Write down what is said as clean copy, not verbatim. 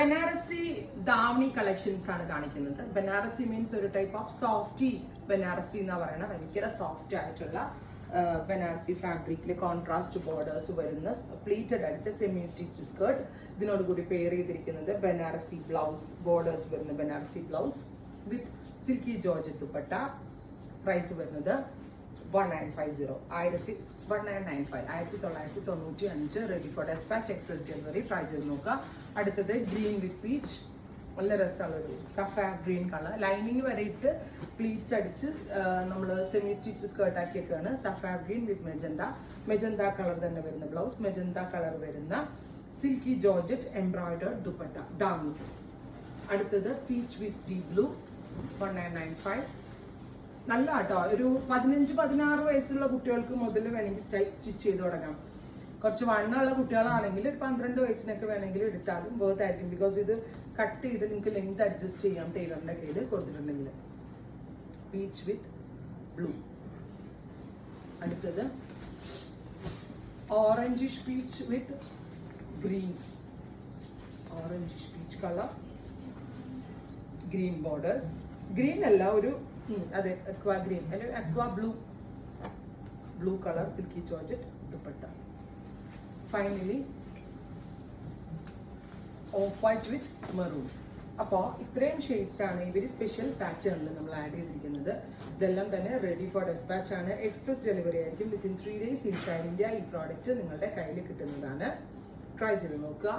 Banarasi davani collections ആണ് കാണിക്കുന്നത്. Banarasi means ഒരു ടൈപ്പ് ഓഫ് സോഫ്റ്റി ബനാറസി എന്ന് പറയുന്ന ഭയങ്കര സോഫ്റ്റ് ആയിട്ടുള്ള ബനാറസി ഫാബ്രിക്കിൽ കോൺട്രാസ്റ്റ് ബോർഡേഴ്സ് വരുന്ന പ്ലീറ്റഡ് അടിച്ച സെമി സ്റ്റിച്ച് സ്കേർട്ട്. ഇതിനോട് കൂടി പെയർ ചെയ്തിരിക്കുന്നത് ബനാറസി ബ്ലൗസ്, ബോർഡേഴ്സ് വരുന്ന Banarasi blouse with silky georgette dupatta. Price വരുന്നത് 1950 1995 ready for despatch express delivery. Try ചെയ്ത് നോക്കുക. അടുത്തത് ഗ്രീൻ വിത്ത് പീച്ച്, നല്ല രസമുള്ളൊരു സഫാർ ഗ്രീൻ കളർ. ലൈനിങ് വരെ ഇട്ട് പ്ലീറ്റ്സ് അടിച്ച് നമ്മൾ സെമി സ്റ്റിച്ച് സ്കേർട്ട് ആക്കിയൊക്കെയാണ്. സഫാർ ഗ്രീൻ വിത്ത് മെജന്ത കളർ തന്നെ വരുന്ന ബ്ലൗസ്, മെജന്ത കളർ വരുന്ന സിൽക്കി ജോർജറ്റ് എംബ്രോയിഡേർഡ് ദുപ്പട്ട ദാമി. അടുത്തത് പീച്ച് വിത്ത് ഡീപ് ബ്ലൂ 1995. നല്ല കേട്ടോ, ഒരു 15-16 വയസ്സുള്ള കുട്ടികൾക്ക് മുതൽ വേണമെങ്കിൽ സ്റ്റിച്ച് ചെയ്ത് തുടങ്ങാം. കുറച്ച് വണ്ണമുള്ള കുട്ടികളാണെങ്കിൽ ഒരു 12 വയസ്സിനൊക്കെ വേണമെങ്കിൽ എടുത്താലും വേർത്ത് ആയിരിക്കും. ബിക്കോസ് ഇത് കട്ട് ചെയ്ത് നിങ്ങൾക്ക് ലെങ്ത് അഡ്ജസ്റ്റ് ചെയ്യാം ടൈലറിന്റെ കയ്യിൽ കൊടുത്തിട്ടുണ്ടെങ്കിൽ. Peach with blue. അടുത്തത് orangish peach with green, orangish peach colour, green borders. Green അല്ല, ഒരു അതെ അക്വാ ഗ്രീൻ അല്ലെങ്കിൽ aqua blue colour silky georgette dupatta. Finally off white with maroon. അപ്പോൾ ഇത്രയും ഷെയ്ഡ്സ് ആണ് ഇവർ സ്പെഷ്യൽ പാറ്റേണിൽ നമ്മൾ ആഡ് ചെയ്തിരിക്കുന്നത്. ഇതെല്ലാം തന്നെ റെഡി ഫോർ ഡെസ്പാച്ച് ആണ്. എക്സ്പ്രസ് ഡെലിവറി ആയിരിക്കും. വിത്തിൻ 3 days ഇൻസൈഡ് ഇന്ത്യ ഈ പ്രോഡക്റ്റ് നിങ്ങളുടെ കയ്യിൽ കിട്ടുന്നതാണ്. ട്രൈ ചെയ്ത് നോക്കുക.